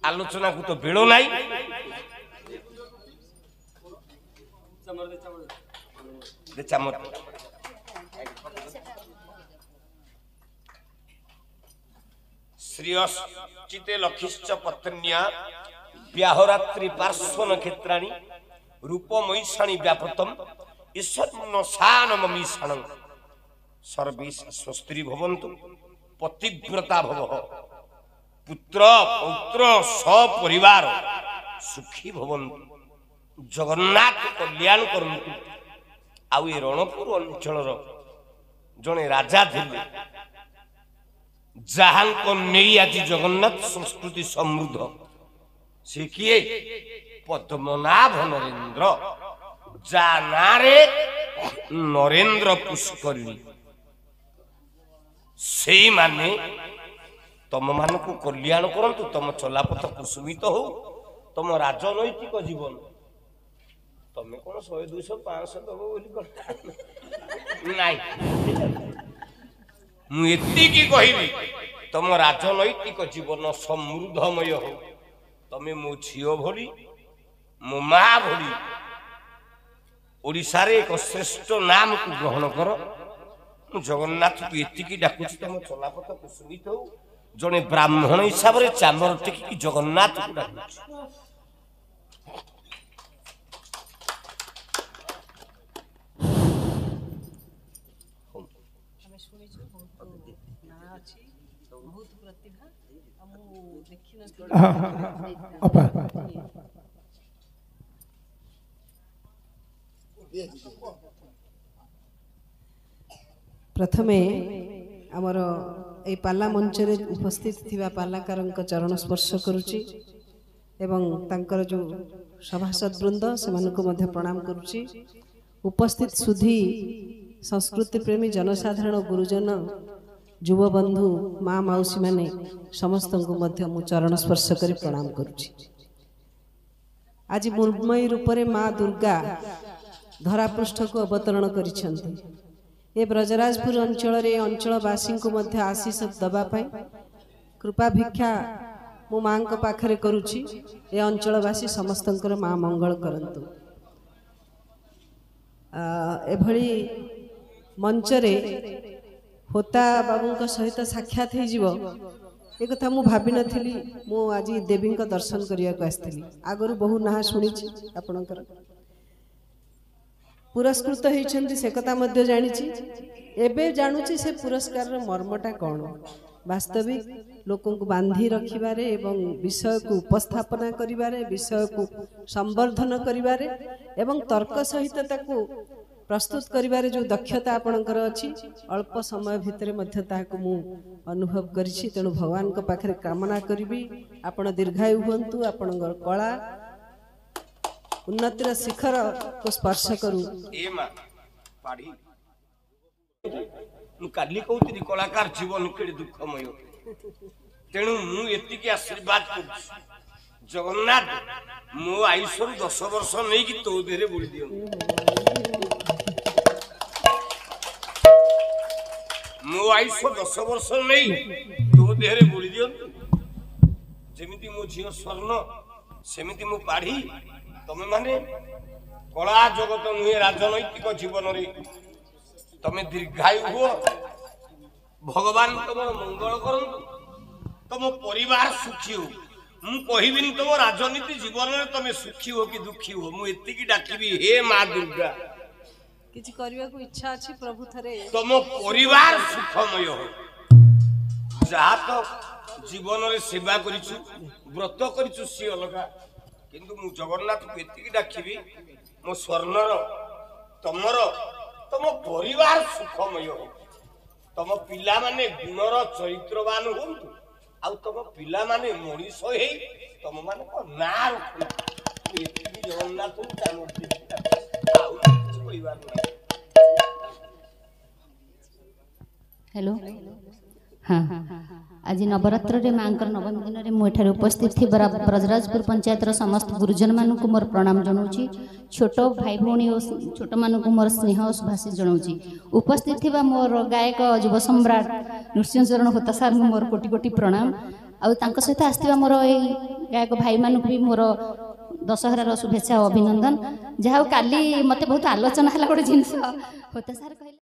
आलोचना को तो बेड़ो नहीं श्रियश्चिते लखिश्च पत्न्या व्याहरात्रि पार्श्वन क्षेत्राणि रूपमयीषाणि व्यापृतम ईश्वरन सानमीषाण सर्वे स्वस्त्री भवन्तु पतिव्रता भव पुत्र पौत्र सपरिवार सुखी भवन्तु जगन्नाथ कल्याण करन्तु। आउ ए रणपुर अंचल जड़े राजा थे जहां को नहीं आज जगन्नाथ संस्कृति समृद्ध से किए पद्मनाभ नरेंद्र जानारे नरेंद्र पुष्करिणी से माने तुम मान को कल्याण करंतु तुम चलापथ कुसुमित हो तुम राजनैतिक जीवन तुम कौन 100 200 500 दब मुझे कहबी तुम राजनैतिक जीवन समृद्धमय हो तमें मो झील भली मो माँ भली ओडिशा रे एक श्रेष्ठ नाम को ग्रहण कर जगन्नाथ को एति डाकुची तुम चलापथ कुसुमित हो जड़े ब्राह्मण हिसाब से चामर टेकी जगन्नाथ को डाकुची। प्रथमे आमर ए पाला मंच रे उपस्थित थिबा पालाकार चरण स्पर्श करुची एवं तांकर जो सभासद वृंद से मध्य प्रणाम करुची। उपस्थित सुधी संस्कृति प्रेमी जनसाधारण गुरुजन युव बंधु माँ मौसी माने समस्त को मध्य मु चरण स्पर्श करी प्रणाम करुची। आज मृण्मयी रूप रे माँ दुर्गा धरापृष्ठ को अवतरण करिछंती। ए ब्रजराजपुर अंचल रे अंचलवासी को मध्य आशीष दबा पाई कृपा भिक्षा मो माँ को पाखरे करुची। ए अंचलवासी समस्तंकर माँ मंगल करंतु। एभली मंच रे होता बाबू सहित साक्षात हो एक कथा मु भाभी नथिली मु आज देवी दर्शन करने को आसती आगु बहु ना शुणी आपणकर पुरस्कृत होती से कथा मध्य जानी एबे जानुची से पुरस्कार मर्मटा कौन वास्तविक लोकों को बांधी रखिबारे एवं विषय को उपस्थापना करिबारे विषय को संवर्धन करिबारे एवं तर्क सहित ताकू प्रस्तुत करिबारे जो दक्षता आपणकर अछि अल्प समय भितर मध्य ताकू मु अनुभव करिछि। तेणु भगवान को पाखरे कामना करिबी आपण दीर्घायु हुंतु आपणकर कला उन्नतिर शिखर को स्पर्श करू। ए मा पाड़ी मु काली कहउती कलाकार जीवन केडे दुखमय तेणु मु एतिकी आशीर्वाद करू जगन्नाथ मो आयुषर 10 वर्ष नहीं कि तो देरे बोली दियो मो आयुष 10 वर्ष नहीं तो देहरे बोली दियो जेमिति मो झियो स्वर्ण सेमिति मो पाढ़ी तमे माने कला जगत नुहे राजनैतिक जीवन रे तमे दीर्घायु हो भगवान तुम मंगल करंतु तुम परिवार सुखी हो मु कहिबिनी तुम राजनीति जीवन रे तमे सुखी हो कि दुखी हो मु एतिकी डाकिबी हे मां दुर्गा किछि करबा को इच्छा अछि प्रभु थरे तुम परिवार सुखमय हो जहा तो जीवन रे सेवा करिछु व्रत करिछु सी अलगा किंतु मु जगन्नाथ को एतिकी डाकिबी मो स्वर्णर तमर तुम परिवार सुखमय हो तुम पिला माने गुणर चरित्रवान होंतु आ तुम पिला माने मनीष हे तुम माने को ना रखु एतिकी जगन्नाथ को चालू आउ परिवार हेलो हाँ आज नवरात्र रे मांकर नवम दिन रे मुठार उपस्थित थी ब्रजराजपुर पंचायत समस्त गुरुजन मान को मोर प्रणाम जनाऊँ छोट भाई भौणी और छोट मान को मोर स्नेह और शुभाशीष जनाऊँ उपस्थित थी मोर गायक युव सम्राट नृसिंह चरण होता सार मोर कोटि कोटि प्रणाम आउ सहित आसवा मोर ଗାୟକ ଭାଇମାନଙ୍କୁ ବି ମୋର ଦଶହରାର ଶୁଭେଚ୍ଛା ଓ ଅଭିନନ୍ଦନ। ଯାହା ହଉ କାଲି ମୋତେ ବହୁତ ଆଲୋଚନା ହେଲା ଗୋଟେ ଜିନିଷ ହୋତା ସାର୍ କହିଲେ